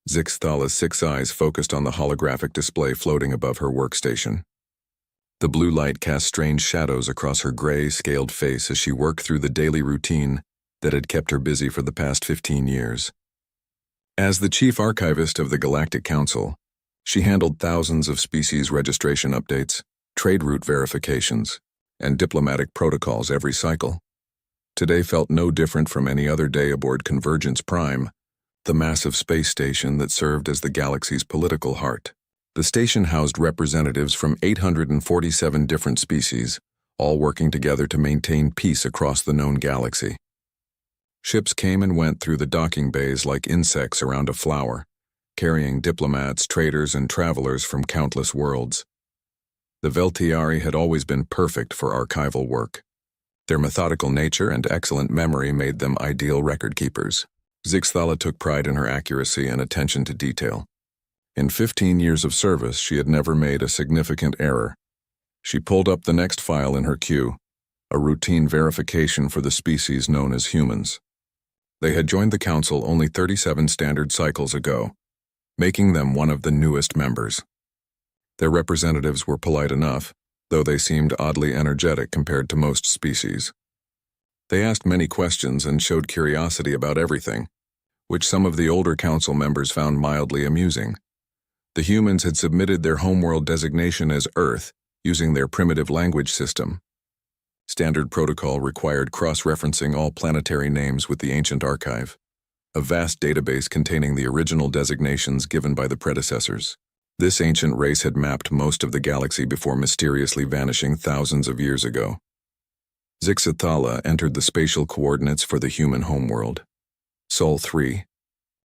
Zixthala's 6 eyes focused on the holographic display floating above her workstation. The blue light cast strange shadows across her gray, scaled face as she worked through the daily routine that had kept her busy for the past 15 years. As the chief archivist of the Galactic Council, she handled thousands of species registration updates, trade route verifications, and diplomatic protocols every cycle. Today felt no different from any other day aboard Convergence Prime, the massive space station that served as the galaxy's political heart. The station housed representatives from 847 different species, all working together to maintain peace across the known galaxy. Ships came and went through the docking bays like insects around a flower, carrying diplomats, traders, and travelers from countless worlds. The Veltiari had always been perfect for archival work. Their methodical nature and excellent memory made them ideal record keepers. Zixthala took pride in her accuracy and attention to detail. In 15 years of service, she had never made a significant error. She pulled up the next file in her queue, a routine verification for the species known as humans. They had joined the Council only 37 standard cycles ago, making them one of the newest members. Their representatives were polite enough, though they seemed oddly energetic compared to most species. They asked many questions and showed curiosity about everything, which some of the older Council members found mildly amusing. The humans had submitted their homeworld designation as Earth, using their primitive language system. Standard protocol required cross-referencing all planetary names with the ancient archive, a vast database containing the original designations given by the predecessors. This ancient race had mapped most of the galaxy before mysteriously vanishing thousands of years ago. Zixthala entered the spatial coordinates for the human homeworld. Sol 3,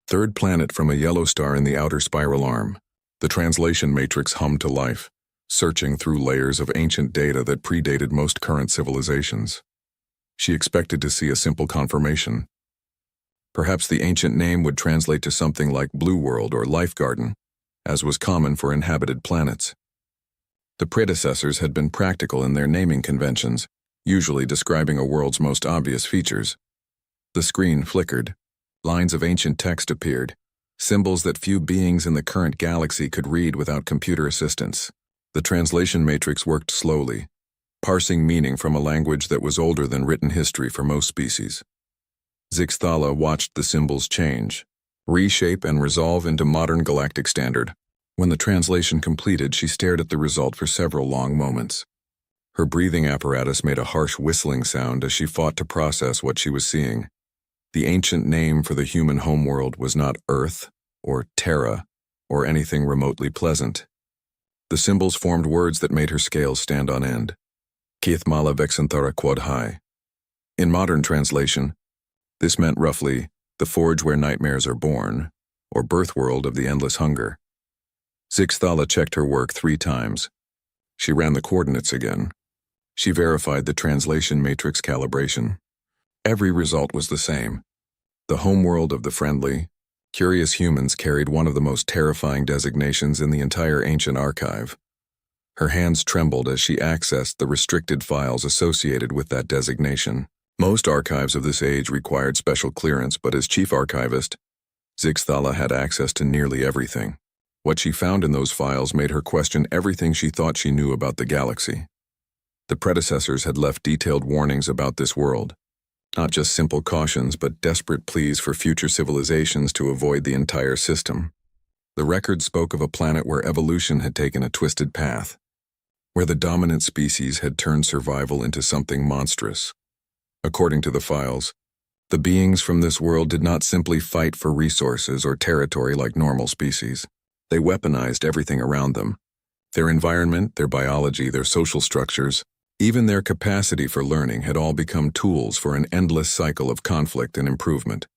third planet from a yellow star in the outer spiral arm. The translation matrix hummed to life, searching through layers of ancient data that predated most current civilizations. She expected to see a simple confirmation. Perhaps the ancient name would translate to something like Blue World or Life Garden, as was common for inhabited planets. The predecessors had been practical in their naming conventions, usually describing a world's most obvious features. The screen flickered. Lines of ancient text appeared, symbols that few beings in the current galaxy could read without computer assistance. The translation matrix worked slowly, parsing meaning from a language that was older than written history for most species. Zixthala watched the symbols change, reshape and resolve into modern galactic standard. When the translation completed, she stared at the result for several long moments. Her breathing apparatus made a harsh whistling sound as she fought to process what she was seeing. The ancient name for the human homeworld was not Earth or Terra or anything remotely pleasant. The symbols formed words that made her scales stand on end. Kithmala Vexanthara Quad High. In modern translation, this meant roughly the forge where nightmares are born, or birth world of the endless hunger. Zixthala checked her work 3 times. She ran the coordinates again. She verified the translation matrix calibration. Every result was the same. The homeworld of the friendly, curious humans carried one of the most terrifying designations in the entire ancient archive. Her hands trembled as she accessed the restricted files associated with that designation. Most archives of this age required special clearance, but as chief archivist, Zixthala had access to nearly everything. What she found in those files made her question everything she thought she knew about the galaxy. The predecessors had left detailed warnings about this world. Not just simple cautions, but desperate pleas for future civilizations to avoid the entire system. The record spoke of a planet where evolution had taken a twisted path, where the dominant species had turned survival into something monstrous. According to the files, the beings from this world did not simply fight for resources or territory like normal species. They weaponized everything around them. Their environment, their biology, their social structures, even their capacity for learning had all become tools for an endless cycle of conflict and improvement.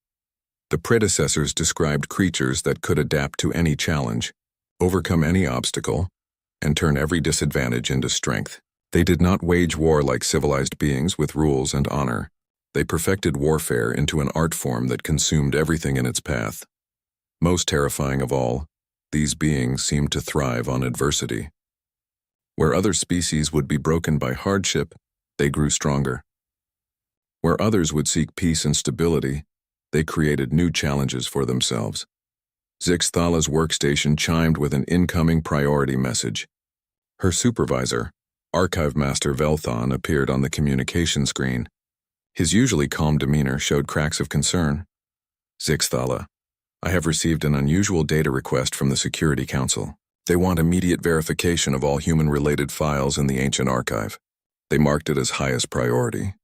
The predecessors described creatures that could adapt to any challenge, overcome any obstacle, and turn every disadvantage into strength. They did not wage war like civilized beings with rules and honor. They perfected warfare into an art form that consumed everything in its path. Most terrifying of all, these beings seemed to thrive on adversity. Where other species would be broken by hardship, they grew stronger. Where others would seek peace and stability, they created new challenges for themselves. Zixthala's workstation chimed with an incoming priority message. Her supervisor, Archive Master Velthon, appeared on the communication screen. His usually calm demeanor showed cracks of concern. Zixthala, I have received an unusual data request from the Security Council. They want immediate verification of all human-related files in the ancient archive. They marked it as highest priority.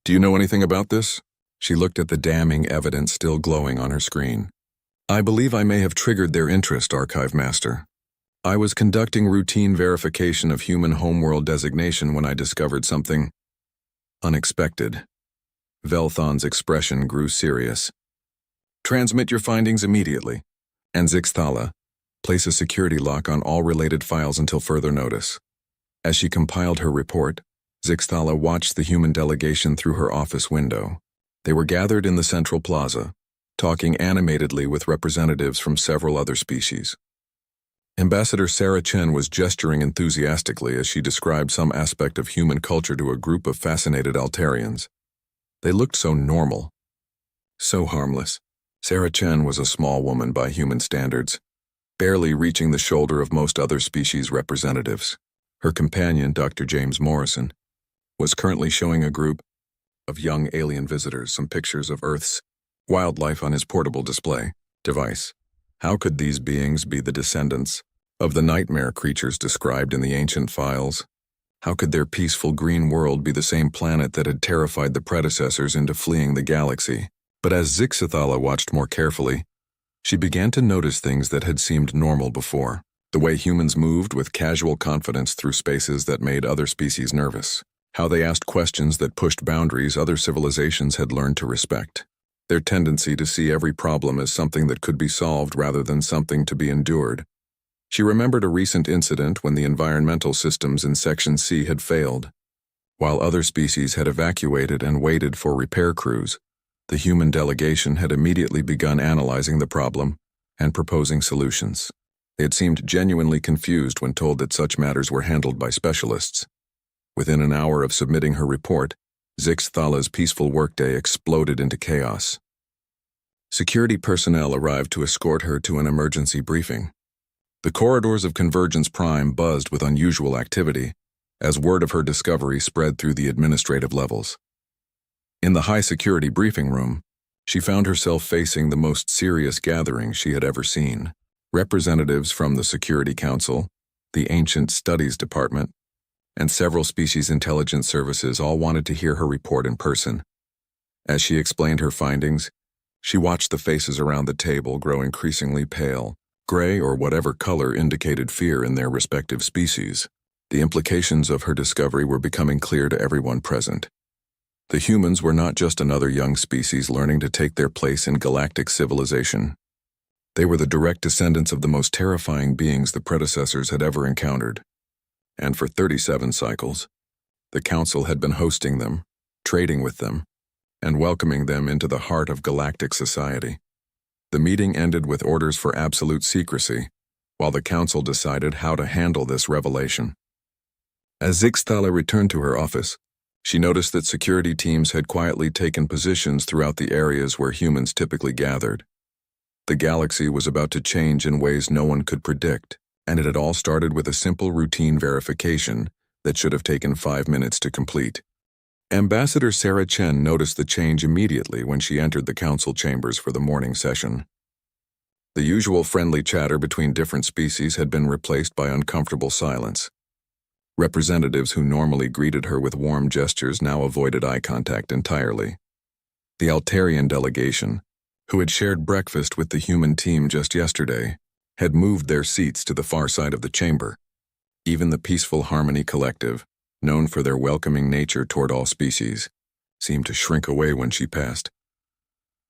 Do you know anything about this? She looked at the damning evidence still glowing on her screen. I believe I may have triggered their interest, Archive Master. I was conducting routine verification of human homeworld designation when I discovered something unexpected. Velthon's expression grew serious. Transmit your findings immediately. And Zixthala, place a security lock on all related files until further notice. As she compiled her report, Zixthala watched the human delegation through her office window. They were gathered in the central plaza, talking animatedly with representatives from several other species. Ambassador Sarah Chen was gesturing enthusiastically as she described some aspect of human culture to a group of fascinated Altarians. They looked so normal, so harmless. Sarah Chen was a small woman by human standards, barely reaching the shoulder of most other species representatives. Her companion, Dr. James Morrison, was currently showing a group of young alien visitors some pictures of Earth's wildlife on his portable display device. How could these beings be the descendants of the nightmare creatures described in the ancient files? How could their peaceful green world be the same planet that had terrified the predecessors into fleeing the galaxy? But as Zixthala watched more carefully, she began to notice things that had seemed normal before. The way humans moved with casual confidence through spaces that made other species nervous. How they asked questions that pushed boundaries other civilizations had learned to respect. Their tendency to see every problem as something that could be solved rather than something to be endured. She remembered a recent incident when the environmental systems in Section C had failed. While other species had evacuated and waited for repair crews, the human delegation had immediately begun analyzing the problem and proposing solutions. They had seemed genuinely confused when told that such matters were handled by specialists. Within an hour of submitting her report, Zixthala's peaceful workday exploded into chaos. Security personnel arrived to escort her to an emergency briefing. The corridors of Convergence Prime buzzed with unusual activity as word of her discovery spread through the administrative levels. In the high-security briefing room, she found herself facing the most serious gathering she had ever seen. Representatives from the Security Council, the Ancient Studies Department, and several species intelligence services all wanted to hear her report in person. As she explained her findings, she watched the faces around the table grow increasingly pale, gray or whatever color indicated fear in their respective species. The implications of her discovery were becoming clear to everyone present. The humans were not just another young species learning to take their place in galactic civilization. They were the direct descendants of the most terrifying beings the predecessors had ever encountered. And for 37 cycles, the Council had been hosting them, trading with them, and welcoming them into the heart of galactic society. The meeting ended with orders for absolute secrecy, while the Council decided how to handle this revelation. As Zixthala returned to her office, she noticed that security teams had quietly taken positions throughout the areas where humans typically gathered. The galaxy was about to change in ways no one could predict, and it had all started with a simple routine verification that should have taken 5 minutes to complete. Ambassador Sarah Chen noticed the change immediately when she entered the council chambers for the morning session. The usual friendly chatter between different species had been replaced by uncomfortable silence. Representatives who normally greeted her with warm gestures now avoided eye contact entirely. The Altarian delegation, who had shared breakfast with the human team just yesterday, had moved their seats to the far side of the chamber. Even the Peaceful Harmony Collective, known for their welcoming nature toward all species, seemed to shrink away when she passed.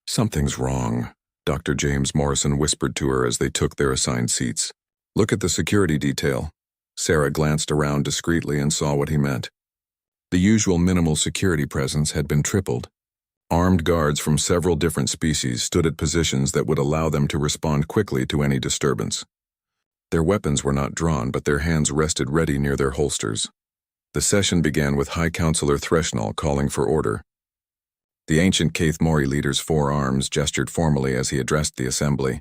"Something's wrong," Dr. James Morrison whispered to her as they took their assigned seats. "Look at the security detail." Sarah glanced around discreetly and saw what he meant. The usual minimal security presence had been tripled. Armed guards from several different species stood at positions that would allow them to respond quickly to any disturbance. Their weapons were not drawn, but their hands rested ready near their holsters. The session began with High Counselor Threshnall calling for order. The ancient Kaith Mori leader's forearms gestured formally as he addressed the assembly.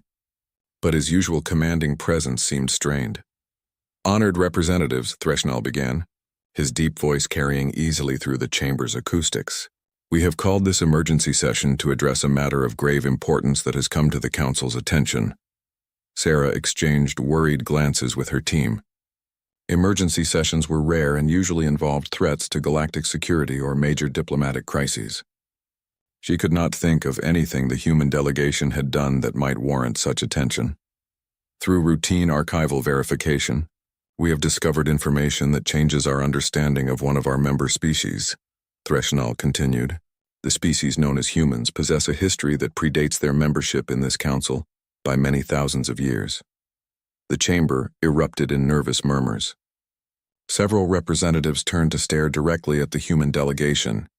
but his usual commanding presence seemed strained. "Honored representatives," Threshnall began, his deep voice carrying easily through the chamber's acoustics. "We have called this emergency session to address a matter of grave importance that has come to the Council's attention." Sarah exchanged worried glances with her team. Emergency sessions were rare and usually involved threats to galactic security or major diplomatic crises. She could not think of anything the human delegation had done that might warrant such attention. "Through routine archival verification, we have discovered information that changes our understanding of one of our member species," Threshnall continued. "The species known as humans possess a history that predates their membership in this council by many thousands of years." The chamber erupted in nervous murmurs. Several representatives turned to stare directly at the human delegation.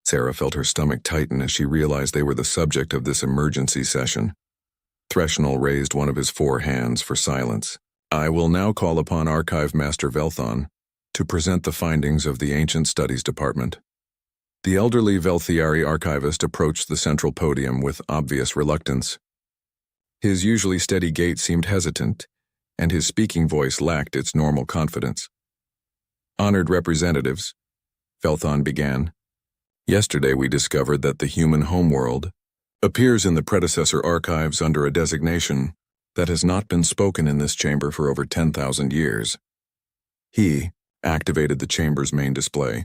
Sarah felt her stomach tighten as she realized they were the subject of this emergency session. Threshnall raised one of his 4 hands for silence. "I will now call upon Archive Master Velthon to present the findings of the Ancient Studies Department." The elderly Velthiari archivist approached the central podium with obvious reluctance. His usually steady gait seemed hesitant, and his speaking voice lacked its normal confidence. "Honored representatives," Velthon began, "yesterday we discovered that the human homeworld appears in the predecessor archives under a designation that has not been spoken in this chamber for over 10,000 years. He activated the chamber's main display.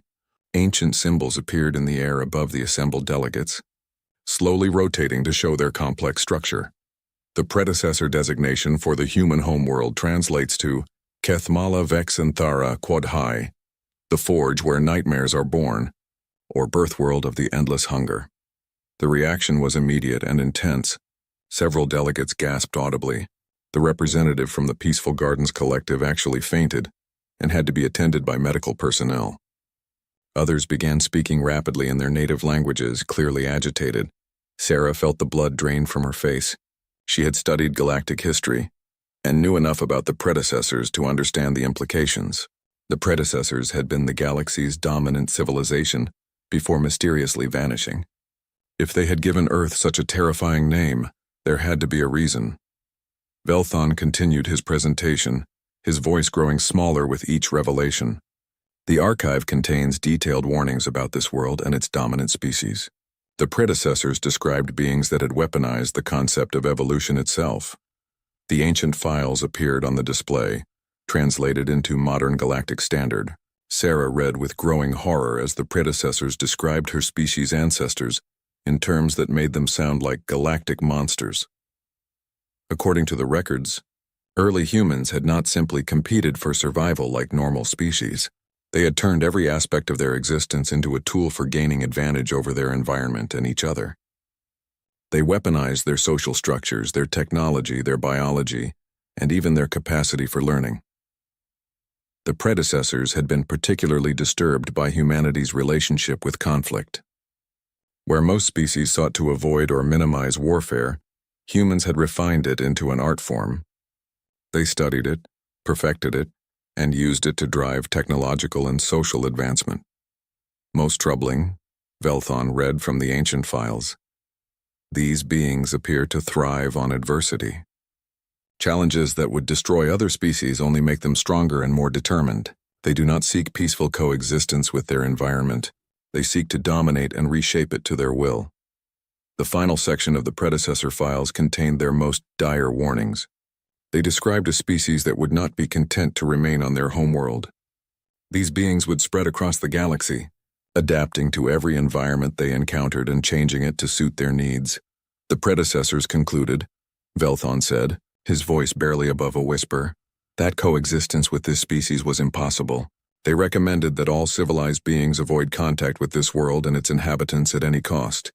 Ancient symbols appeared in the air above the assembled delegates, slowly rotating to show their complex structure. The predecessor designation for the human homeworld translates to Kethmala Vexanthara Quadhai, the forge where nightmares are born, or birthworld of the endless hunger. The reaction was immediate and intense. Several delegates gasped audibly. The representative from the Peaceful Gardens Collective actually fainted and had to be attended by medical personnel. Others began speaking rapidly in their native languages, clearly agitated. Sarah felt the blood drain from her face. She had studied galactic history and knew enough about the predecessors to understand the implications. The predecessors had been the galaxy's dominant civilization before mysteriously vanishing. If they had given Earth such a terrifying name, there had to be a reason. Velthon continued his presentation, his voice growing smaller with each revelation. The archive contains detailed warnings about this world and its dominant species. The predecessors described beings that had weaponized the concept of evolution itself. The ancient files appeared on the display, translated into modern galactic standard. Sarah read with growing horror as the predecessors described her species' ancestors in terms that made them sound like galactic monsters. According to the records, early humans had not simply competed for survival like normal species. They had turned every aspect of their existence into a tool for gaining advantage over their environment and each other. They weaponized their social structures, their technology, their biology, and even their capacity for learning. The predecessors had been particularly disturbed by humanity's relationship with conflict. Where most species sought to avoid or minimize warfare, humans had refined it into an art form. They studied it, perfected it, and used it to drive technological and social advancement. Most troubling, Velthon read from the ancient files, these beings appear to thrive on adversity. Challenges that would destroy other species only make them stronger and more determined. They do not seek peaceful coexistence with their environment. They seek to dominate and reshape it to their will. The final section of the predecessor files contained their most dire warnings. They described a species that would not be content to remain on their homeworld. These beings would spread across the galaxy, adapting to every environment they encountered and changing it to suit their needs. The predecessors concluded, Velthon said, his voice barely above a whisper, that coexistence with this species was impossible. They recommended that all civilized beings avoid contact with this world and its inhabitants at any cost.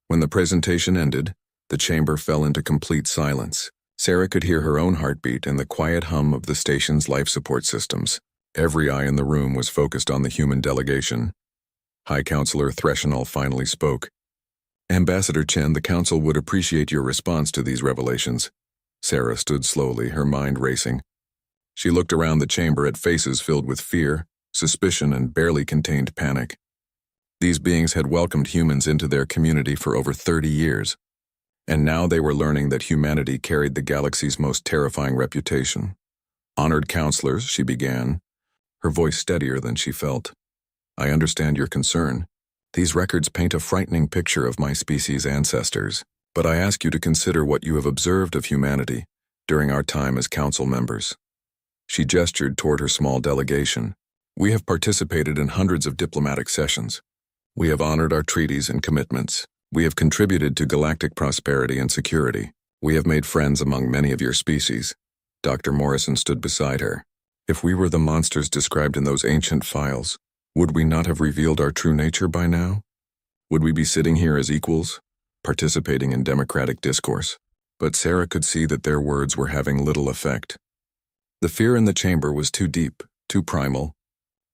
When the presentation ended, the chamber fell into complete silence. Sarah could hear her own heartbeat and the quiet hum of the station's life support systems. Every eye in the room was focused on the human delegation. High Counselor Threshnall finally spoke. Ambassador Chen, the Council would appreciate your response to these revelations. Sarah stood slowly, her mind racing. She looked around the chamber at faces filled with fear, suspicion, and barely contained panic. These beings had welcomed humans into their community for over 30 years. And now they were learning that humanity carried the galaxy's most terrifying reputation. "Honored counselors," she began, her voice steadier than she felt. "I understand your concern. These records paint a frightening picture of my species' ancestors, but I ask you to consider what you have observed of humanity during our time as council members." She gestured toward her small delegation. "We have participated in hundreds of diplomatic sessions. We have honored our treaties and commitments. We have contributed to galactic prosperity and security. We have made friends among many of your species." Dr. Morrison stood beside her. "If we were the monsters described in those ancient files, would we not have revealed our true nature by now? Would we be sitting here as equals, participating in democratic discourse?" But Sarah could see that their words were having little effect. The fear in the chamber was too deep, too primal.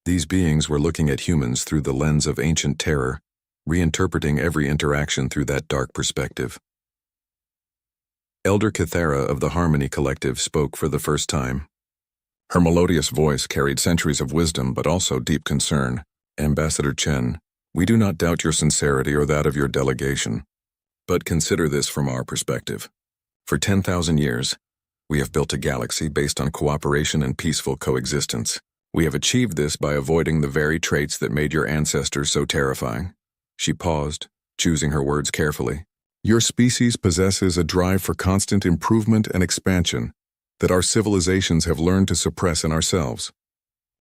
These beings were looking at humans through the lens of ancient terror, reinterpreting every interaction through that dark perspective. Elder Cathera of the Harmony Collective spoke for the first time. Her melodious voice carried centuries of wisdom but also deep concern. "Ambassador Chen, we do not doubt your sincerity or that of your delegation. But consider this from our perspective. For 10,000 years, we have built a galaxy based on cooperation and peaceful coexistence. We have achieved this by avoiding the very traits that made your ancestors so terrifying." She paused, choosing her words carefully. "Your species possesses a drive for constant improvement and expansion that our civilizations have learned to suppress in ourselves.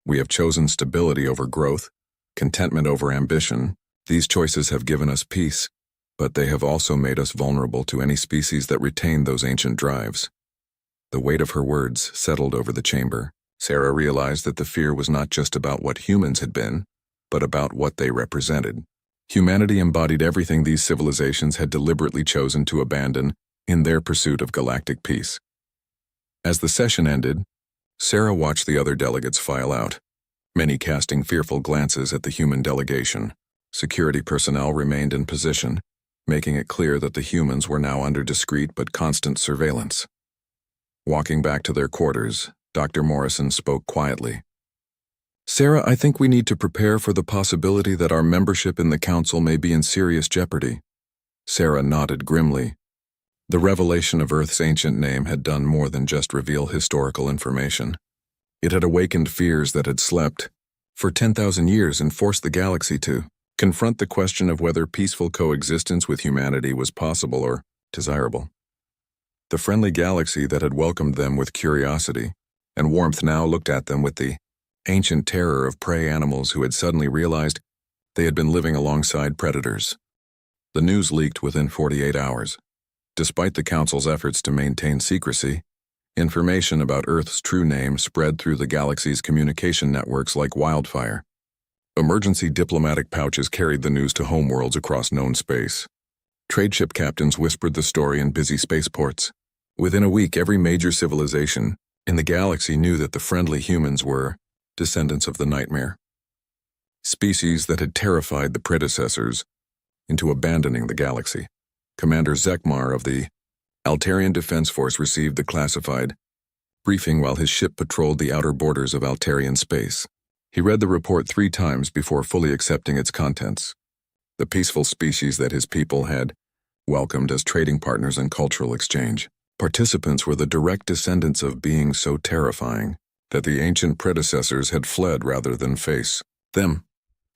We have chosen stability over growth, contentment over ambition. These choices have given us peace, but they have also made us vulnerable to any species that retain those ancient drives." The weight of her words settled over the chamber. Sarah realized that the fear was not just about what humans had been, but about what they represented. Humanity embodied everything these civilizations had deliberately chosen to abandon in their pursuit of galactic peace. As the session ended, Sarah watched the other delegates file out, many casting fearful glances at the human delegation. Security personnel remained in position, making it clear that the humans were now under discreet but constant surveillance. Walking back to their quarters, Dr. Morrison spoke quietly. "Sarah, I think we need to prepare for the possibility that our membership in the council may be in serious jeopardy." Sarah nodded grimly. The revelation of Earth's ancient name had done more than just reveal historical information. It had awakened fears that had slept for 10,000 years and forced the galaxy to confront the question of whether peaceful coexistence with humanity was possible or desirable. The friendly galaxy that had welcomed them with curiosity and warmth now looked at them with the ancient terror of prey animals who had suddenly realized they had been living alongside predators. The news leaked within 48 hours. Despite the Council's efforts to maintain secrecy, information about Earth's true name spread through the galaxy's communication networks like wildfire. Emergency diplomatic pouches carried the news to homeworlds across known space. Trade ship captains whispered the story in busy spaceports. Within a week, every major civilization in the galaxy knew that the friendly humans were descendants of the nightmare. Species that had terrified the predecessors into abandoning the galaxy. Commander Zekmar of the Altarian Defense Force received the classified briefing while his ship patrolled the outer borders of Altarian space. He read the report 3 times before fully accepting its contents. The peaceful species that his people had welcomed as trading partners in cultural exchange. Participants were the direct descendants of beings so terrifying that the ancient predecessors had fled rather than face them.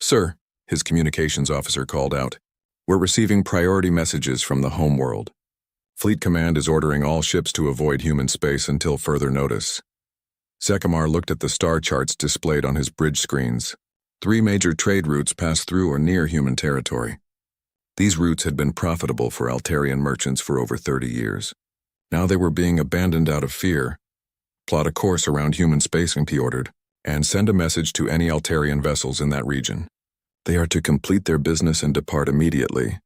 "Sir," his communications officer called out, "we're receiving priority messages from the homeworld. Fleet Command is ordering all ships to avoid human space until further notice." Zekmar looked at the star charts displayed on his bridge screens. 3 major trade routes passed through or near human territory. These routes had been profitable for Altarian merchants for over 30 years. Now they were being abandoned out of fear. "Plot a course around human space," he ordered, "and send a message to any Altarian vessels in that region. They are to complete their business and depart immediately."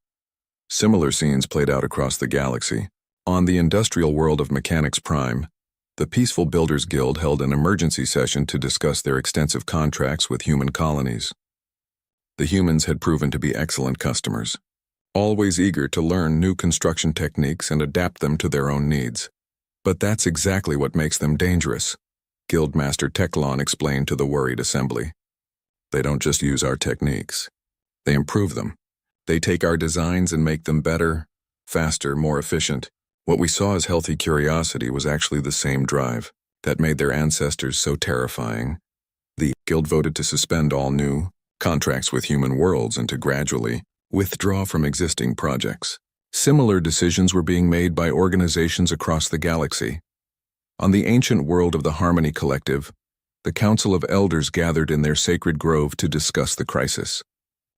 Similar scenes played out across the galaxy. On the industrial world of Mechanics Prime, the Peaceful Builders Guild held an emergency session to discuss their extensive contracts with human colonies. The humans had proven to be excellent customers, always eager to learn new construction techniques and adapt them to their own needs. "But that's exactly what makes them dangerous," Guildmaster Teclon explained to the worried assembly. "They don't just use our techniques. They improve them. They take our designs and make them better, faster, more efficient. What we saw as healthy curiosity was actually the same drive that made their ancestors so terrifying. The guild voted to suspend all new contracts with human worlds and to gradually withdraw from existing projects. Similar decisions were being made by organizations across the galaxy. On the ancient world of the Harmony Collective, the Council of Elders gathered in their sacred grove to discuss the crisis.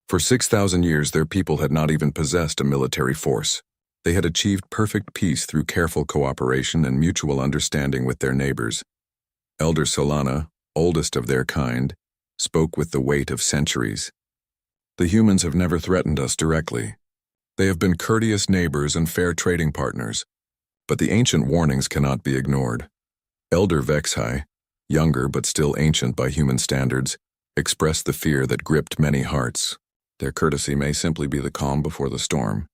For 6,000 years, their people had not even possessed a military force. They had achieved perfect peace through careful cooperation and mutual understanding with their neighbors. Elder Solana, oldest of their kind, spoke with the weight of centuries. The humans have never threatened us directly. They have been courteous neighbors and fair trading partners, but the ancient warnings cannot be ignored. Elder Vexhai, younger but still ancient by human standards, expressed the fear that gripped many hearts. Their courtesy may simply be the calm before the storm.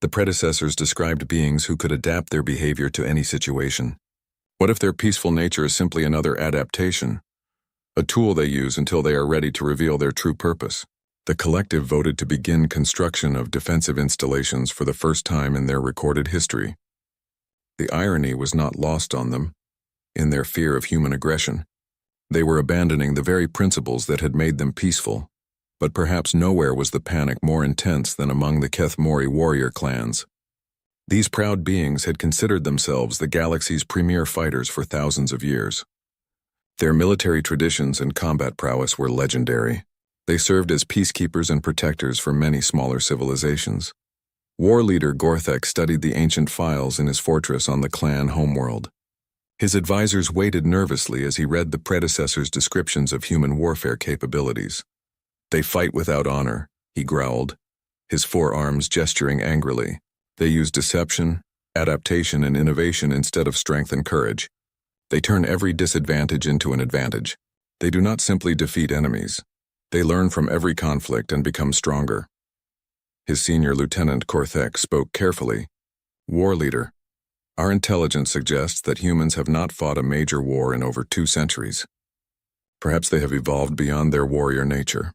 The predecessors described beings who could adapt their behavior to any situation. What if their peaceful nature is simply another adaptation, a tool they use until they are ready to reveal their true purpose? The collective voted to begin construction of defensive installations for the first time in their recorded history. The irony was not lost on them. In their fear of human aggression, they were abandoning the very principles that had made them peaceful. But perhaps nowhere was the panic more intense than among the Kethmori warrior clans. These proud beings had considered themselves the galaxy's premier fighters for thousands of years. Their military traditions and combat prowess were legendary. They served as peacekeepers and protectors for many smaller civilizations. War leader Gorthek studied the ancient files in his fortress on the clan homeworld. His advisors waited nervously as he read the predecessors' descriptions of human warfare capabilities. "They fight without honor," he growled, his forearms gesturing angrily. "They use deception, adaptation, and innovation instead of strength and courage. They turn every disadvantage into an advantage. They do not simply defeat enemies. They learn from every conflict and become stronger." His senior lieutenant Korthek spoke carefully. "War leader, our intelligence suggests that humans have not fought a major war in over 2 centuries. Perhaps they have evolved beyond their warrior nature."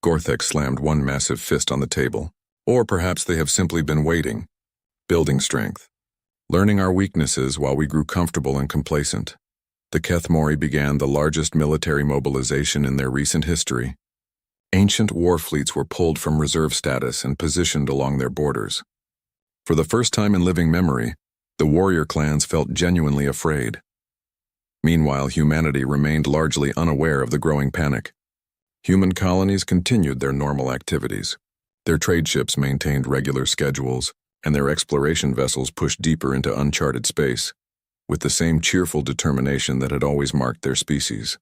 Gorthek slammed one massive fist on the table. "Or perhaps they have simply been waiting, building strength, learning our weaknesses while we grew comfortable and complacent." The Kethmori began the largest military mobilization in their recent history. Ancient war fleets were pulled from reserve status and positioned along their borders. For the first time in living memory, the warrior clans felt genuinely afraid. Meanwhile, humanity remained largely unaware of the growing panic. Human colonies continued their normal activities. Their trade ships maintained regular schedules, and their exploration vessels pushed deeper into uncharted space, with the same cheerful determination that had always marked their species.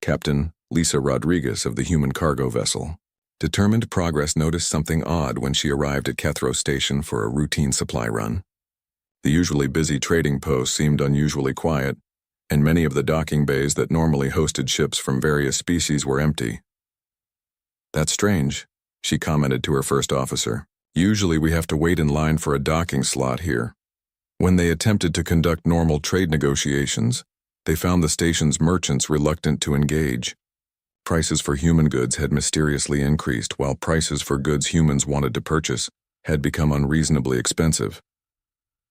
Captain Lisa Rodriguez of the human cargo vessel Determined Progress noticed something odd when she arrived at Kethro Station for a routine supply run. The usually busy trading post seemed unusually quiet, and many of the docking bays that normally hosted ships from various species were empty. "That's strange," she commented to her first officer. "Usually we have to wait in line for a docking slot here." When they attempted to conduct normal trade negotiations, they found the station's merchants reluctant to engage. Prices for human goods had mysteriously increased, while prices for goods humans wanted to purchase had become unreasonably expensive.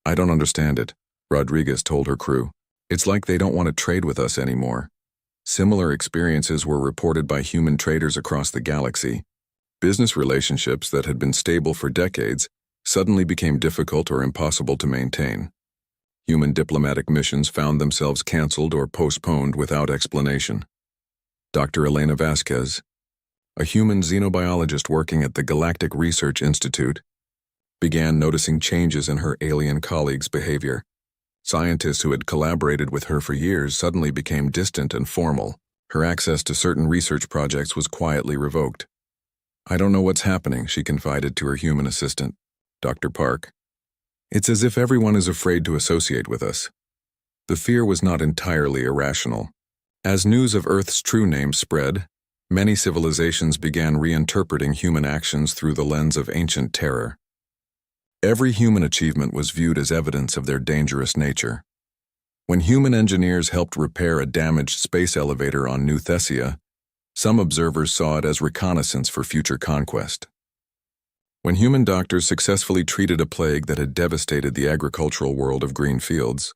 "I don't understand it," Rodriguez told her crew. "It's like they don't want to trade with us anymore." Similar experiences were reported by human traders across the galaxy. Business relationships that had been stable for decades suddenly became difficult or impossible to maintain. Human diplomatic missions found themselves canceled or postponed without explanation. Dr. Elena Vasquez, a human xenobiologist working at the Galactic Research Institute, began noticing changes in her alien colleagues' behavior. Scientists who had collaborated with her for years suddenly became distant and formal. Her access to certain research projects was quietly revoked. "I don't know what's happening," she confided to her human assistant, Dr. Park. "It's as if everyone is afraid to associate with us." The fear was not entirely irrational. As news of Earth's true name spread, many civilizations began reinterpreting human actions through the lens of ancient terror. Every human achievement was viewed as evidence of their dangerous nature. When human engineers helped repair a damaged space elevator on New Thessia, some observers saw it as reconnaissance for future conquest. When human doctors successfully treated a plague that had devastated the agricultural world of green fields,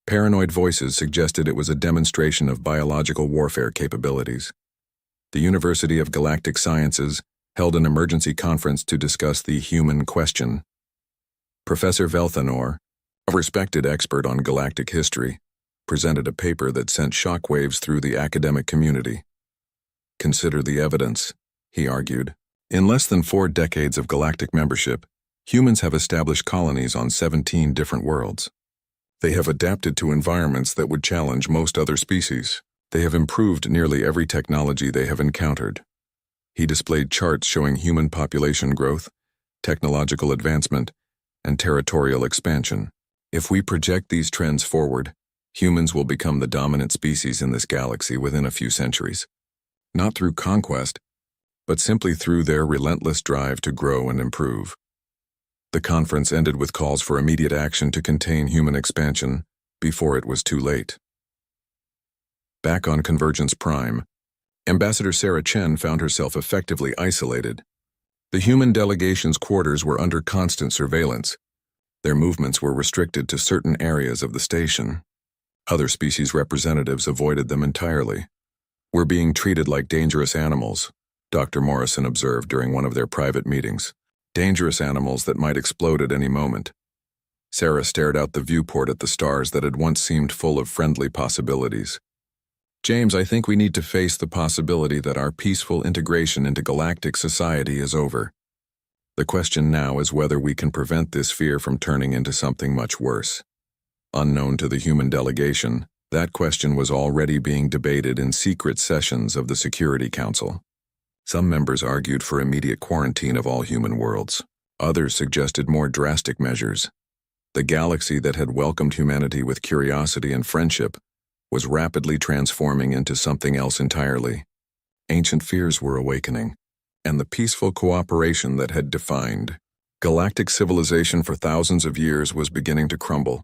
paranoid voices suggested it was a demonstration of biological warfare capabilities. The University of Galactic Sciences held an emergency conference to discuss the human question. Professor Velthanor, a respected expert on galactic history, presented a paper that sent shockwaves through the academic community. Consider the evidence, he argued. In less than 4 decades of galactic membership, humans have established colonies on 17 different worlds. They have adapted to environments that would challenge most other species. They have improved nearly every technology they have encountered. He displayed charts showing human population growth, technological advancement, and territorial expansion. If we project these trends forward, humans will become the dominant species in this galaxy within a few centuries. Not through conquest, but simply through their relentless drive to grow and improve. The conference ended with calls for immediate action to contain human expansion before it was too late. Back on Convergence Prime, Ambassador Sarah Chen found herself effectively isolated. The human delegation's quarters were under constant surveillance. Their movements were restricted to certain areas of the station. Other species representatives avoided them entirely. "We're being treated like dangerous animals," Dr. Morrison observed during one of their private meetings. "Dangerous animals that might explode at any moment." Sarah stared out the viewport at the stars that had once seemed full of friendly possibilities. "James, I think we need to face the possibility that our peaceful integration into galactic society is over. The question now is whether we can prevent this fear from turning into something much worse." Unknown to the human delegation, that question was already being debated in secret sessions of the Security Council. Some members argued for immediate quarantine of all human worlds. Others suggested more drastic measures. The galaxy that had welcomed humanity with curiosity and friendship was rapidly transforming into something else entirely. Ancient fears were awakening, and the peaceful cooperation that had defined galactic civilization for thousands of years was beginning to crumble.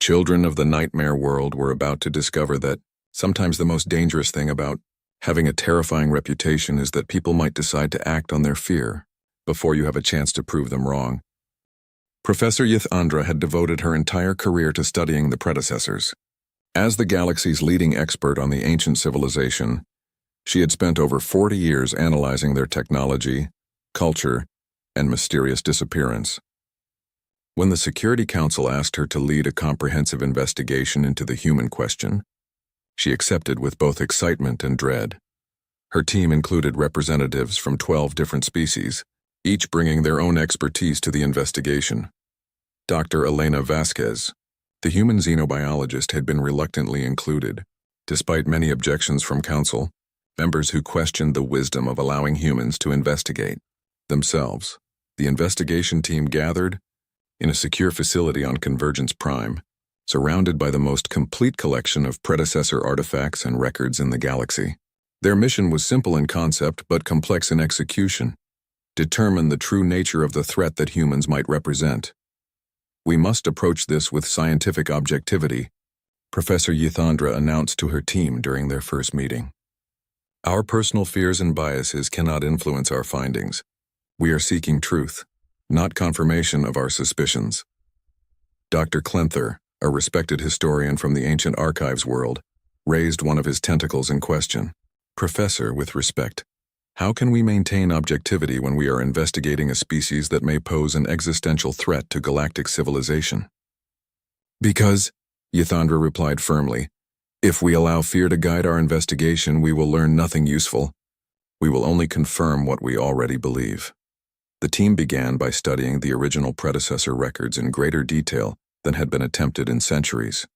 Children of the nightmare world were about to discover that sometimes the most dangerous thing about having a terrifying reputation is that people might decide to act on their fear before you have a chance to prove them wrong. Professor Yithandra had devoted her entire career to studying the predecessors. As the galaxy's leading expert on the ancient civilization, she had spent over 40 years analyzing their technology, culture, and mysterious disappearance. When the Security Council asked her to lead a comprehensive investigation into the human question, she accepted with both excitement and dread. Her team included representatives from 12 different species, each bringing their own expertise to the investigation. Dr. Elena Vasquez, the human xenobiologist, had been reluctantly included, despite many objections from Council, members who questioned the wisdom of allowing humans to investigate themselves. The investigation team gathered in a secure facility on Convergence Prime, surrounded by the most complete collection of predecessor artifacts and records in the galaxy. Their mission was simple in concept but complex in execution: determine the true nature of the threat that humans might represent. "We must approach this with scientific objectivity," Professor Yithandra announced to her team during their first meeting. "Our personal fears and biases cannot influence our findings. We are seeking truth, not confirmation of our suspicions." Dr. Klenther, a respected historian from the ancient archives world, raised one of his tentacles in question. "Professor, with respect, how can we maintain objectivity when we are investigating a species that may pose an existential threat to galactic civilization?" "Because," Yithandra replied firmly, "if we allow fear to guide our investigation, we will learn nothing useful. We will only confirm what we already believe." The team began by studying the original predecessor records in greater detail than had been attempted in centuries.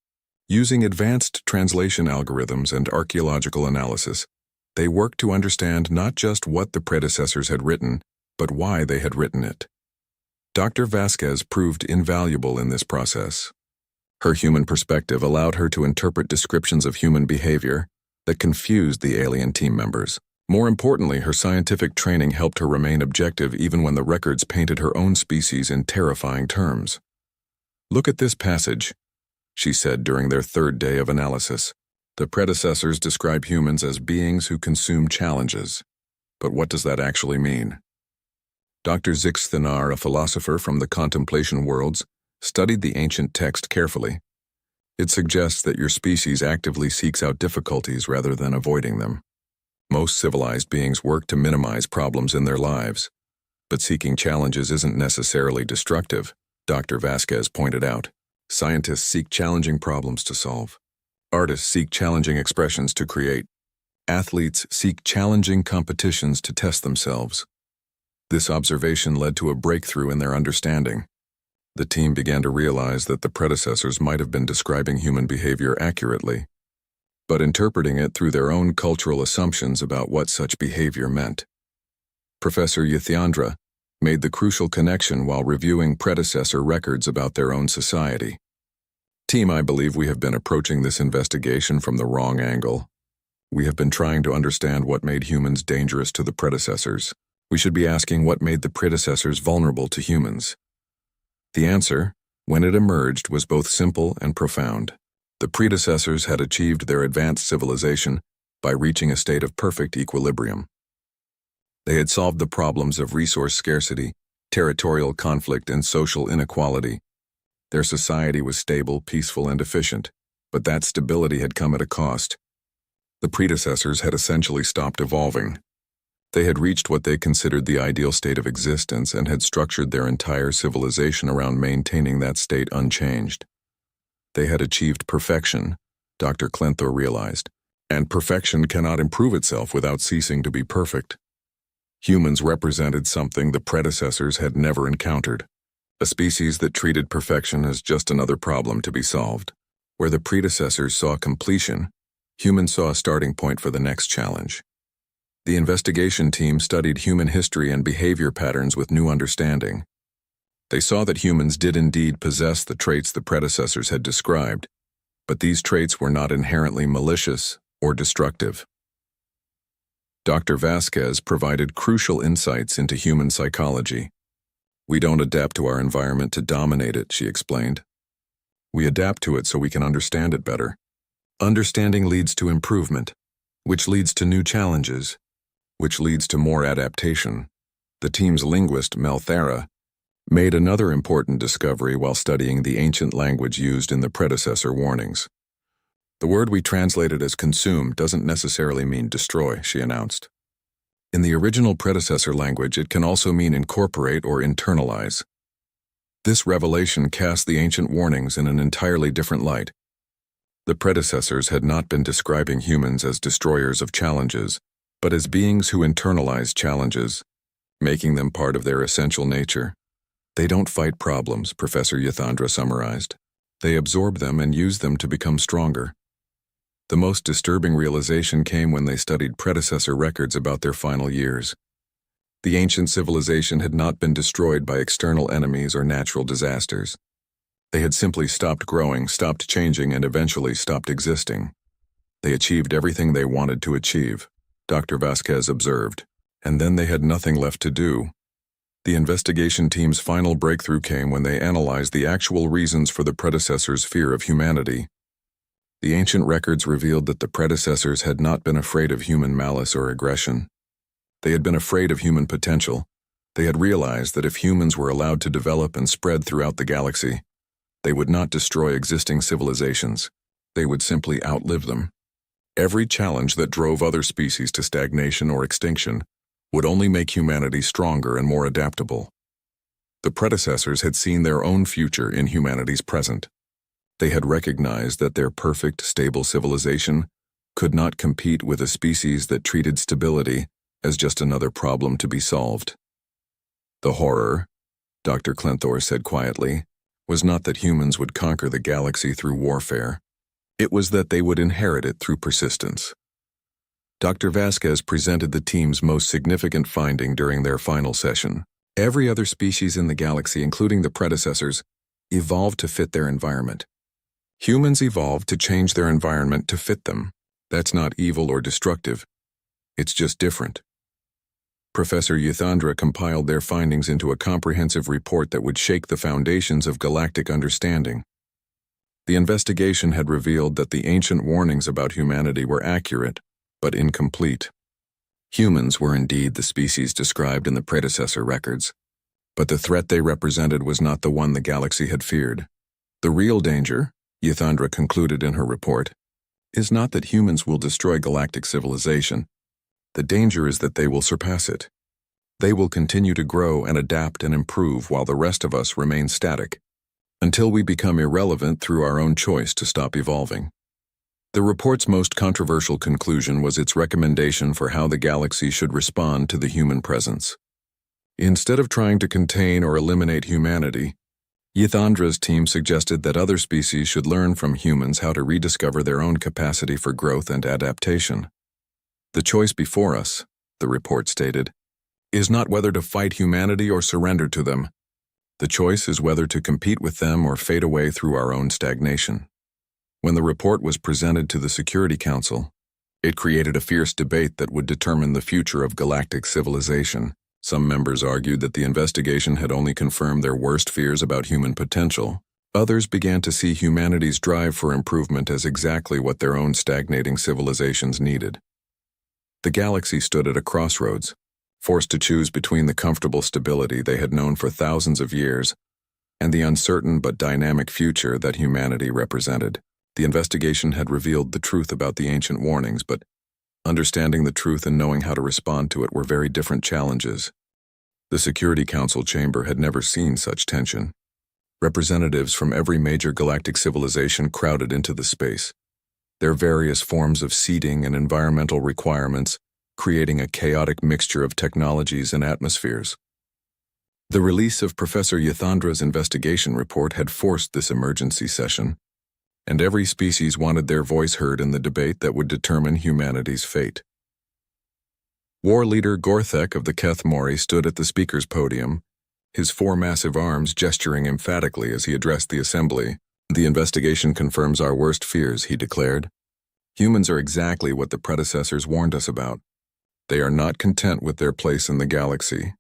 Using advanced translation algorithms and archaeological analysis, they worked to understand not just what the predecessors had written, but why they had written it. Dr. Vasquez proved invaluable in this process. Her human perspective allowed her to interpret descriptions of human behavior that confused the alien team members. More importantly, her scientific training helped her remain objective even when the records painted her own species in terrifying terms. "Look at this passage," she said during their third day of analysis. "The predecessors describe humans as beings who consume challenges. But what does that actually mean?" Dr. Zixthanar, a philosopher from the contemplation worlds, studied the ancient text carefully. It suggests that your species actively seeks out difficulties rather than avoiding them. Most civilized beings work to minimize problems in their lives, but seeking challenges isn't necessarily destructive, Dr. Vasquez pointed out. Scientists seek challenging problems to solve. Artists seek challenging expressions to create. Athletes seek challenging competitions to test themselves. This observation led to a breakthrough in their understanding. The team began to realize that the predecessors might have been describing human behavior accurately, but interpreting it through their own cultural assumptions about what such behavior meant. Professor Yathandra made the crucial connection while reviewing predecessor records about their own society. Team, I believe we have been approaching this investigation from the wrong angle. We have been trying to understand what made humans dangerous to the predecessors. We should be asking what made the predecessors vulnerable to humans. The answer, when it emerged, was both simple and profound. The predecessors had achieved their advanced civilization by reaching a state of perfect equilibrium. They had solved the problems of resource scarcity, territorial conflict, and social inequality. Their society was stable, peaceful, and efficient, but that stability had come at a cost. The predecessors had essentially stopped evolving. They had reached what they considered the ideal state of existence and had structured their entire civilization around maintaining that state unchanged. They had achieved perfection, Dr. Clenthor realized, and perfection cannot improve itself without ceasing to be perfect. Humans represented something the predecessors had never encountered, a species that treated perfection as just another problem to be solved. Where the predecessors saw completion, humans saw a starting point for the next challenge. The investigation team studied human history and behavior patterns with new understanding. They saw that humans did indeed possess the traits the predecessors had described, but these traits were not inherently malicious or destructive. Dr. Vasquez provided crucial insights into human psychology. We don't adapt to our environment to dominate it, she explained. We adapt to it so we can understand it better. Understanding leads to improvement, which leads to new challenges, which leads to more adaptation. The team's linguist, Melthara, made another important discovery while studying the ancient language used in the predecessor warnings. The word we translated as consume doesn't necessarily mean destroy, she announced. In the original predecessor language, it can also mean incorporate or internalize. This revelation cast the ancient warnings in an entirely different light. The predecessors had not been describing humans as destroyers of challenges, but as beings who internalize challenges, making them part of their essential nature. They don't fight problems, Professor Yathandra summarized. They absorb them and use them to become stronger. The most disturbing realization came when they studied predecessor records about their final years. The ancient civilization had not been destroyed by external enemies or natural disasters. They had simply stopped growing, stopped changing, and eventually stopped existing. They achieved everything they wanted to achieve, Dr. Vasquez observed, and then they had nothing left to do. The investigation team's final breakthrough came when they analyzed the actual reasons for the predecessors' fear of humanity. The ancient records revealed that the predecessors had not been afraid of human malice or aggression. They had been afraid of human potential. They had realized that if humans were allowed to develop and spread throughout the galaxy, they would not destroy existing civilizations. They would simply outlive them. Every challenge that drove other species to stagnation or extinction would only make humanity stronger and more adaptable. The predecessors had seen their own future in humanity's present. They had recognized that their perfect, stable civilization could not compete with a species that treated stability as just another problem to be solved. The horror, Dr. Clenthor said quietly, was not that humans would conquer the galaxy through warfare. It was that they would inherit it through persistence. Dr. Vasquez presented the team's most significant finding during their final session. Every other species in the galaxy, including the predecessors, evolved to fit their environment. Humans evolved to change their environment to fit them. That's not evil or destructive. It's just different. Professor Yathandra compiled their findings into a comprehensive report that would shake the foundations of galactic understanding. The investigation had revealed that the ancient warnings about humanity were accurate, but incomplete. Humans were indeed the species described in the predecessor records, but the threat they represented was not the one the galaxy had feared. The real danger, Yathandra concluded in her report, is not that humans will destroy galactic civilization. The danger is that they will surpass it. They will continue to grow and adapt and improve while the rest of us remain static, until we become irrelevant through our own choice to stop evolving. The report's most controversial conclusion was its recommendation for how the galaxy should respond to the human presence. Instead of trying to contain or eliminate humanity, Yathandra's team suggested that other species should learn from humans how to rediscover their own capacity for growth and adaptation. The choice before us, the report stated, is not whether to fight humanity or surrender to them. The choice is whether to compete with them or fade away through our own stagnation. When the report was presented to the Security Council, it created a fierce debate that would determine the future of galactic civilization. Some members argued that the investigation had only confirmed their worst fears about human potential. Others began to see humanity's drive for improvement as exactly what their own stagnating civilizations needed. The galaxy stood at a crossroads, forced to choose between the comfortable stability they had known for thousands of years and the uncertain but dynamic future that humanity represented. The investigation had revealed the truth about the ancient warnings, but understanding the truth and knowing how to respond to it were very different challenges. The Security Council chamber had never seen such tension. Representatives from every major galactic civilization crowded into the space, their various forms of seating and environmental requirements creating a chaotic mixture of technologies and atmospheres. The release of Professor Yathandra's investigation report had forced this emergency session, and every species wanted their voice heard in the debate that would determine humanity's fate. War leader Gorthek of the Keth Mori stood at the speaker's podium, his four massive arms gesturing emphatically as he addressed the assembly. "The investigation confirms our worst fears," he declared. "Humans are exactly what the predecessors warned us about. They are not content with their place in the galaxy.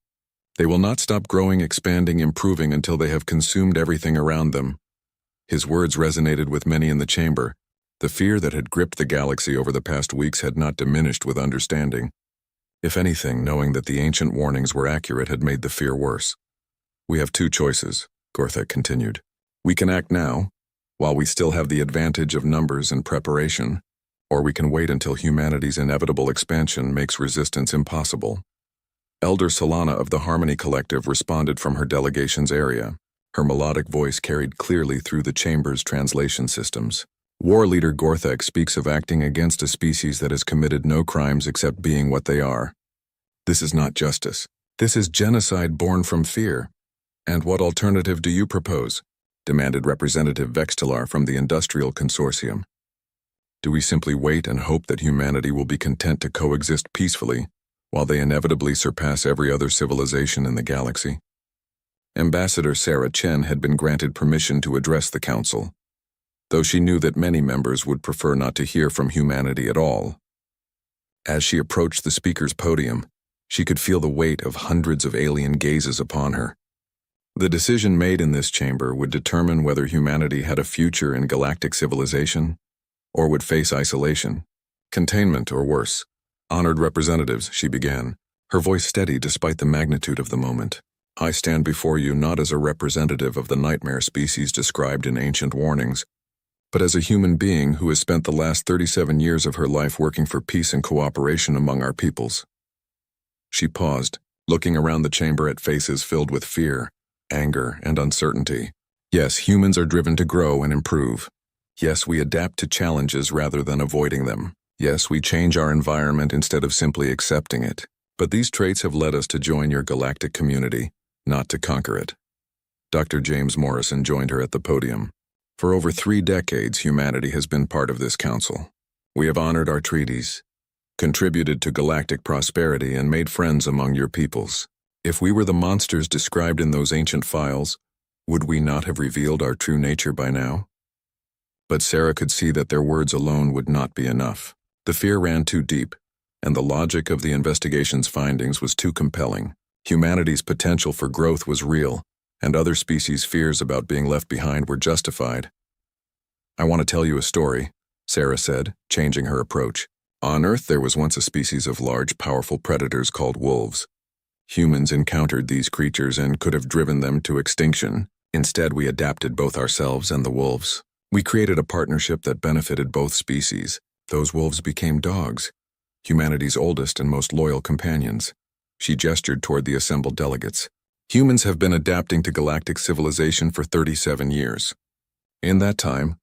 They will not stop growing, expanding, improving until they have consumed everything around them." His words resonated with many in the chamber. The fear that had gripped the galaxy over the past weeks had not diminished with understanding. If anything, knowing that the ancient warnings were accurate had made the fear worse. "We have two choices," Gorthek continued. "We can act now, while we still have the advantage of numbers and preparation, or we can wait until humanity's inevitable expansion makes resistance impossible." Elder Solana of the Harmony Collective responded from her delegation's area. Her melodic voice carried clearly through the chamber's translation systems. "War leader Gorthek speaks of acting against a species that has committed no crimes except being what they are. This is not justice. This is genocide born from fear. And what alternative do you propose?" demanded Representative Vextilar from the Industrial Consortium. "Do we simply wait and hope that humanity will be content to coexist peacefully while they inevitably surpass every other civilization in the galaxy?" Ambassador Sarah Chen had been granted permission to address the council, though she knew that many members would prefer not to hear from humanity at all. As she approached the speaker's podium, she could feel the weight of hundreds of alien gazes upon her. The decision made in this chamber would determine whether humanity had a future in galactic civilization, or would face isolation, containment, or worse. "Honored representatives," she began, her voice steady despite the magnitude of the moment. "I stand before you not as a representative of the nightmare species described in ancient warnings, but as a human being who has spent the last 37 years of her life working for peace and cooperation among our peoples." She paused, looking around the chamber at faces filled with fear, anger, and uncertainty. "Yes, humans are driven to grow and improve. Yes, we adapt to challenges rather than avoiding them. Yes, we change our environment instead of simply accepting it. But these traits have led us to join your galactic community, not to conquer it." Dr. James Morrison joined her at the podium. "For over 3 decades, humanity has been part of this council. We have honored our treaties, contributed to galactic prosperity, and made friends among your peoples. If we were the monsters described in those ancient files, would we not have revealed our true nature by now?" But Sarah could see that their words alone would not be enough. The fear ran too deep, and the logic of the investigation's findings was too compelling. Humanity's potential for growth was real, and other species' fears about being left behind were justified. "I want to tell you a story," Sarah said, changing her approach. On Earth, there was once a species of large, powerful predators called wolves. Humans encountered these creatures and could have driven them to extinction. Instead, we adapted both ourselves and the wolves. We created a partnership that benefited both species. Those wolves became dogs, humanity's oldest and most loyal companions. She gestured toward the assembled delegates. Humans have been adapting to galactic civilization for 37 years. In that time,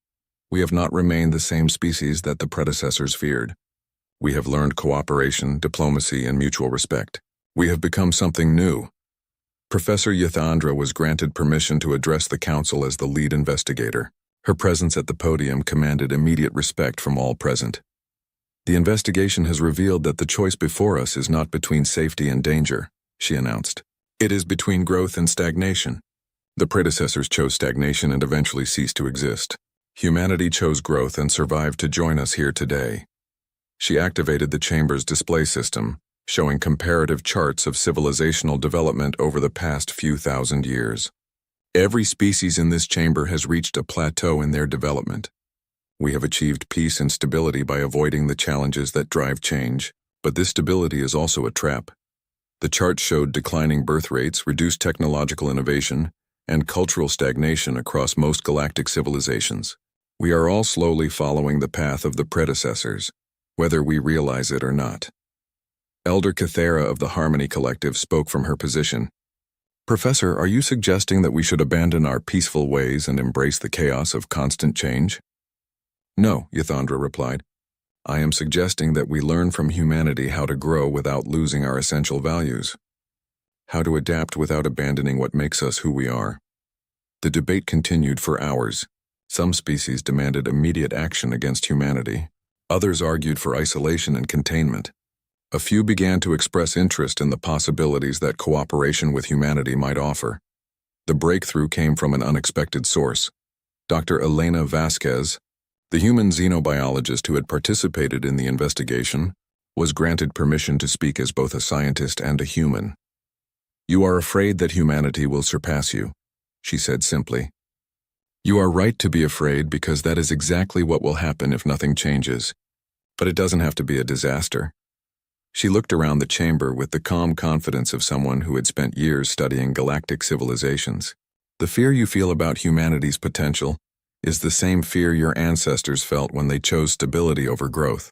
we have not remained the same species that the predecessors feared. We have learned cooperation, diplomacy, and mutual respect. We have become something new. Professor Yathandra was granted permission to address the council as the lead investigator. Her presence at the podium commanded immediate respect from all present. The investigation has revealed that the choice before us is not between safety and danger, she announced. It is between growth and stagnation. The predecessors chose stagnation and eventually ceased to exist. Humanity chose growth and survived to join us here today. She activated the chamber's display system, showing comparative charts of civilizational development over the past few thousand years. Every species in this chamber has reached a plateau in their development. We have achieved peace and stability by avoiding the challenges that drive change, but this stability is also a trap. The chart showed declining birth rates, reduced technological innovation, and cultural stagnation across most galactic civilizations. We are all slowly following the path of the predecessors, whether we realize it or not. Elder Cathera of the Harmony Collective spoke from her position. Professor, are you suggesting that we should abandon our peaceful ways and embrace the chaos of constant change? No, Yathandra replied. I am suggesting that we learn from humanity how to grow without losing our essential values. How to adapt without abandoning what makes us who we are. The debate continued for hours. Some species demanded immediate action against humanity. Others argued for isolation and containment. A few began to express interest in the possibilities that cooperation with humanity might offer. The breakthrough came from an unexpected source. Dr. Elena Vasquez, the human xenobiologist who had participated in the investigation, was granted permission to speak as both a scientist and a human. You are afraid that humanity will surpass you, she said simply. You are right to be afraid because that is exactly what will happen if nothing changes. But it doesn't have to be a disaster. She looked around the chamber with the calm confidence of someone who had spent years studying galactic civilizations. The fear you feel about humanity's potential is the same fear your ancestors felt when they chose stability over growth.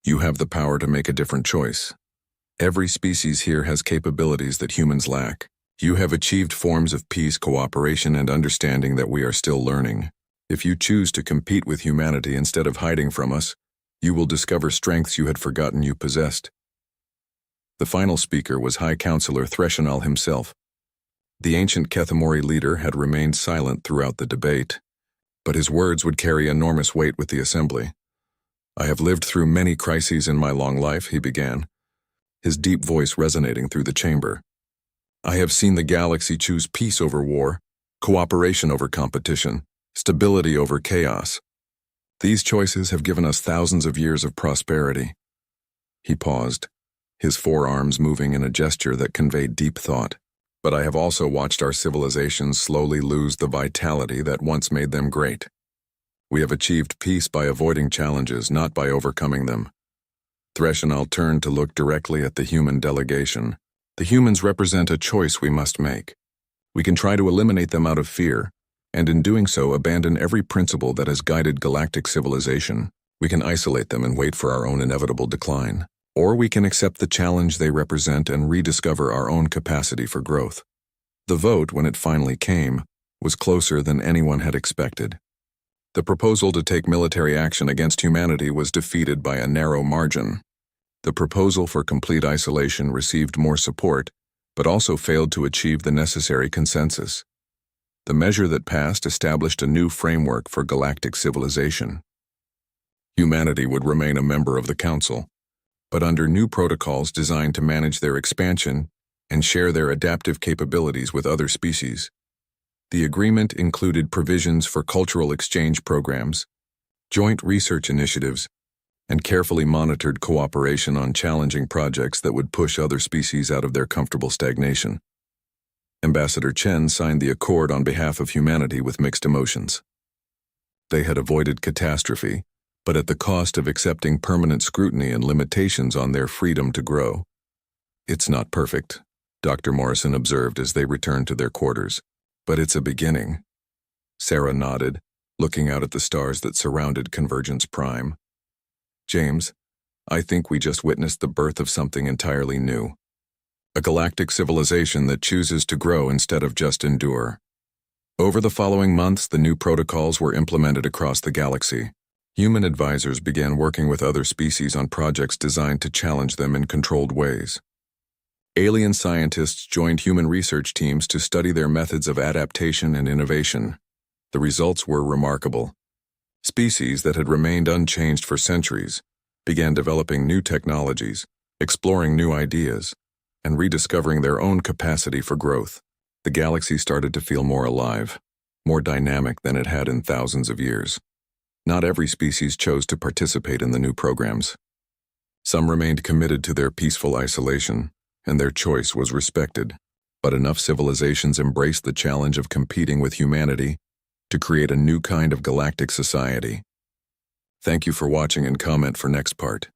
You have the power to make a different choice. Every species here has capabilities that humans lack. You have achieved forms of peace, cooperation, and understanding that we are still learning. If you choose to compete with humanity instead of hiding from us, you will discover strengths you had forgotten you possessed. The final speaker was High Counselor Threshinal himself. The ancient Kethamori leader had remained silent throughout the debate, but his words would carry enormous weight with the assembly. I have lived through many crises in my long life, he began, his deep voice resonating through the chamber. I have seen the galaxy choose peace over war, cooperation over competition, stability over chaos. These choices have given us thousands of years of prosperity. He paused, his forearms moving in a gesture that conveyed deep thought. But I have also watched our civilizations slowly lose the vitality that once made them great. We have achieved peace by avoiding challenges, not by overcoming them. Threshinal turned to look directly at the human delegation. The humans represent a choice we must make. We can try to eliminate them out of fear, and in doing so abandon every principle that has guided galactic civilization. We can isolate them and wait for our own inevitable decline. Or we can accept the challenge they represent and rediscover our own capacity for growth. The vote, when it finally came, was closer than anyone had expected. The proposal to take military action against humanity was defeated by a narrow margin. The proposal for complete isolation received more support, but also failed to achieve the necessary consensus. The measure that passed established a new framework for galactic civilization. Humanity would remain a member of the Council, but under new protocols designed to manage their expansion and share their adaptive capabilities with other species. The agreement included provisions for cultural exchange programs, joint research initiatives, and carefully monitored cooperation on challenging projects that would push other species out of their comfortable stagnation. Ambassador Chen signed the accord on behalf of humanity with mixed emotions. They had avoided catastrophe, but at the cost of accepting permanent scrutiny and limitations on their freedom to grow. "It's not perfect," Dr. Morrison observed as they returned to their quarters, "but it's a beginning." Sarah nodded, looking out at the stars that surrounded Convergence Prime. "James, I think we just witnessed the birth of something entirely new. A galactic civilization that chooses to grow instead of just endure." Over the following months, the new protocols were implemented across the galaxy. Human advisors began working with other species on projects designed to challenge them in controlled ways. Alien scientists joined human research teams to study their methods of adaptation and innovation. The results were remarkable. Species that had remained unchanged for centuries began developing new technologies, exploring new ideas, and rediscovering their own capacity for growth. The galaxy started to feel more alive, more dynamic than it had in thousands of years. Not every species chose to participate in the new programs. Some remained committed to their peaceful isolation, and their choice was respected. But enough civilizations embraced the challenge of competing with humanity to create a new kind of galactic society. Thank you for watching and comment for next part.